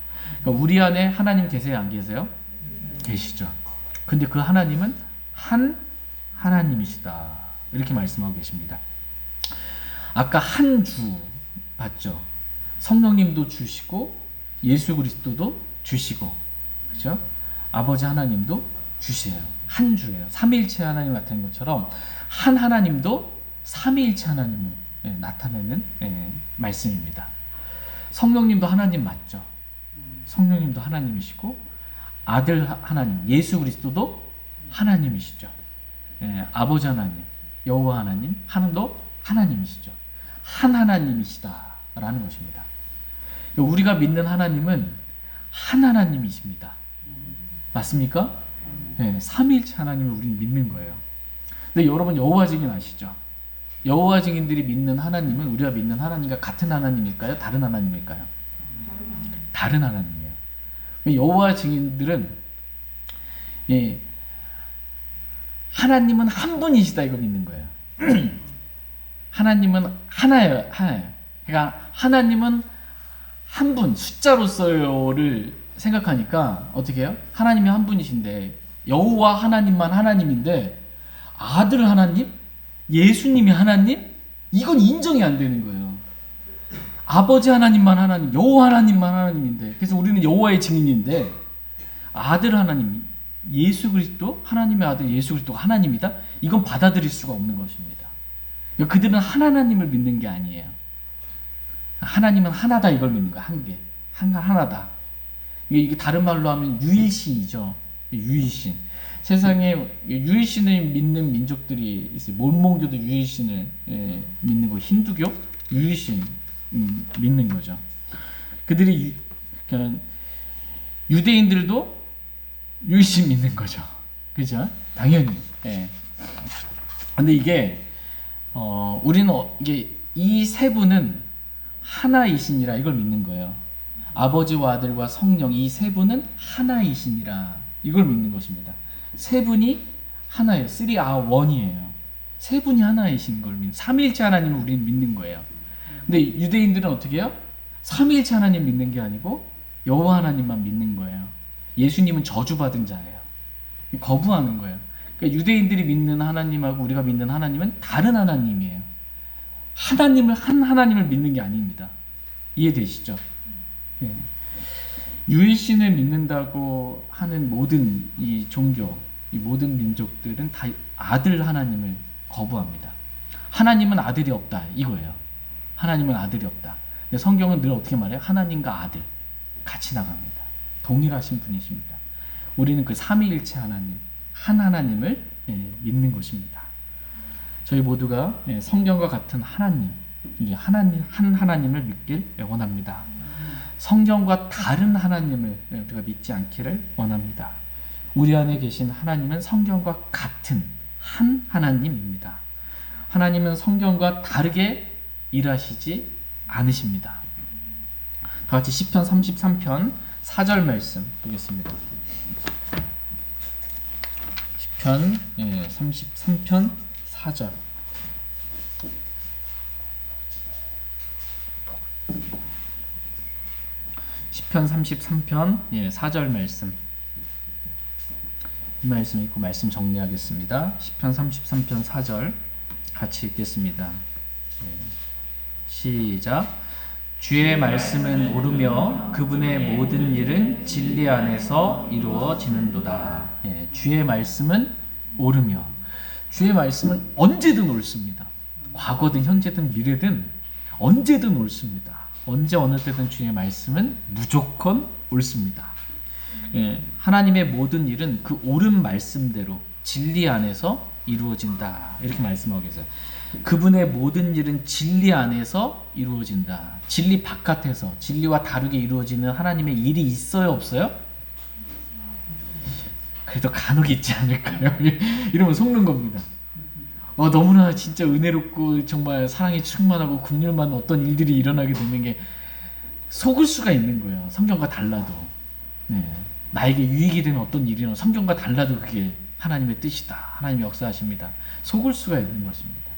그러니까 우리 안에 하나님 계세요, 안 계세요? 계시죠. 근데 그 하나님은 한 하나님이시다 이렇게 말씀하고 계십니다. 아까 한 주 봤죠? 성령님도 주시고 예수 그리스도도 주시고, 그죠? 아버지 하나님도 주세요. 한 주예요. 삼위일체 하나님 나타낸 것처럼 한 하나님도 삼위일체 하나님을 나타내는 말씀입니다. 성령님도 하나님 맞죠? 성령님도 하나님이시고 아들 하나님 예수 그리스도도 하나님이시죠. 아버지 하나님 여호와 하나님 하나도 하나님이시죠. 한 하나님이시다라는 것입니다. 우리가 믿는 하나님은 한 하나님이십니다. 맞습니까? 삼위일체 하나님을 우리는 믿는 거예요. 근데 여러분 여호와 증인 아시죠? 여호와 증인들이 믿는 하나님은 우리가 믿는 하나님과 같은 하나님일까요? 다른 하나님일까요? 다른 하나님이에요. 여호와 증인들은 하나님은 한 분이시다 이걸 믿는 거예요. 하나님은 하나예요. 그러니까 하나님은 한 분, 숫자로서를 생각하니까 어떻게 해요? 하나님이 한 분이신데 여호와 하나님만 하나님인데 아들 하나님? 예수님이 하나님? 이건 인정이 안 되는 거예요. 아버지 하나님만 하나님, 여호와 하나님만 하나님인데 그래서 우리는 여호와의 증인인데 아들 하나님, 예수 그리스도, 하나님의 아들 예수 그리스도가 하나님이다? 이건 받아들일 수가 없는 것입니다. 그들은 한 하나님을 믿는 게 아니에요. 하나님은 하나다 이걸 믿는 거야. 한 개. 하나다. 이게 다른 말로 하면 유일신이죠. 유일신. 세상에 유일신을 믿는 민족들이 있어요. 몬몬교도 유일신을 믿는 거, 힌두교 유일신 믿는 거죠. 그들이 유대인들도 유일신 믿는 거죠. 그죠? 당연히. 근데 이게 우리는 이게 이 세 분은 하나이신이라 이걸 믿는 거예요. 아버지와 아들과 성령 이 세 분은 하나이신이라 이걸 믿는 것입니다. 세 분이 하나예요. 3are1이에요. 세 분이 하나이신 걸 믿는, 삼위일체 하나님을 우리는 믿는 거예요. 근데 유대인들은 어떻게 해요? 삼위일체 하나님 믿는 게 아니고 여호와 하나님만 믿는 거예요. 예수님은 저주받은 자예요. 거부하는 거예요. 그러니까 유대인들이 믿는 하나님하고 우리가 믿는 하나님은 다른 하나님이에요. 하나님을 한 하나님을 믿는 게 아닙니다. 이해되시죠? 네. 유일신을 믿는다고 하는 모든 이 종교, 이 모든 민족들은 다 아들 하나님을 거부합니다. 하나님은 아들이 없다 이거예요. 하나님은 아들이 없다. 근데 성경은 늘 어떻게 말해요? 하나님과 아들 같이 나갑니다. 동일하신 분이십니다. 우리는 그 삼위일체 하나님, 한 하나님을 믿는 것입니다. 저희 모두가 성경과 같은 하나님, 이 하나님 한 하나님을 믿길 원합니다. 성경과 다른 하나님을 우리가 믿지 않기를 원합니다. 우리 안에 계신 하나님은 성경과 같은 한 하나님입니다. 하나님은 성경과 다르게 일하시지 않으십니다. 다 같이 시편 33편 4절 말씀 보겠습니다. 시편 33편 4절. 시편 33편 4절 말씀. 이 말씀 읽고 말씀 정리하겠습니다. 시편 33편 4절 같이 읽겠습니다. 시작. 주의 말씀은 옳으며 그분의 모든 일은 진리 안에서 이루어지는도다. 주의 말씀은 옳으며, 주의 말씀은 언제든 옳습니다. 과거든 현재든 미래든 언제든 옳습니다. 언제 어느 때든 주의 말씀은 무조건 옳습니다. 하나님의 모든 일은 그 옳은 말씀대로 진리 안에서 이루어진다. 이렇게 말씀하고 계세요. 그분의 모든 일은 진리 안에서 이루어진다. 진리 바깥에서 진리와 다르게 이루어지는 하나님의 일이 있어요, 없어요? 그래도 간혹 있지 않을까요? 이러면 속는 겁니다. 너무나 진짜 은혜롭고 정말 사랑이 충만하고 긍휼 많은 어떤 일들이 일어나게 되는 게 속을 수가 있는 거예요. 성경과 달라도. 나에게 유익이 되는 어떤 일이나 성경과 달라도 그게 하나님의 뜻이다. 하나님의 역사하십니다. 속을 수가 있는 것입니다.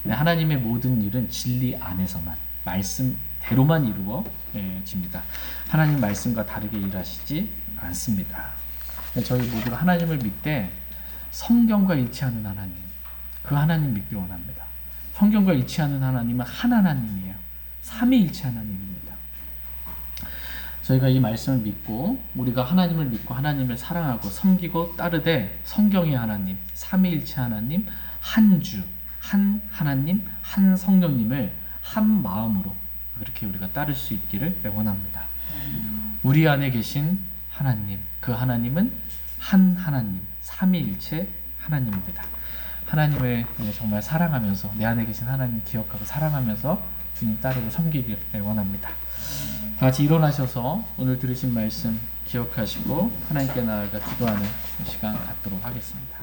하나님의 모든 일은 진리 안에서만, 말씀대로만 이루어집니다. 하나님 말씀과 다르게 일하시지 않습니다. 저희 모두가 하나님을 믿되 성경과 일치하는 하나님, 그 하나님 믿길 원합니다. 성경과 일치하는 하나님은 한 하나님이에요. 삼위일체 하나님입니다. 저희가 이 말씀을 믿고 우리가 하나님을 믿고 하나님을 사랑하고 섬기고 따르되 성경의 하나님, 삼위일체 하나님, 한 주, 한 하나님, 한 성령님을 한 마음으로 그렇게 우리가 따를 수 있기를 원합니다. 우리 안에 계신 하나님, 그 하나님은 한 하나님, 삼위일체 하나님입니다. 하나님을 정말 사랑하면서 내 안에 계신 하나님 기억하고 사랑하면서 주님 따르고 섬기기를 원합니다. 다 같이 일어나셔서 오늘 들으신 말씀 기억하시고 하나님께 나아가 기도하는 시간 갖도록 하겠습니다.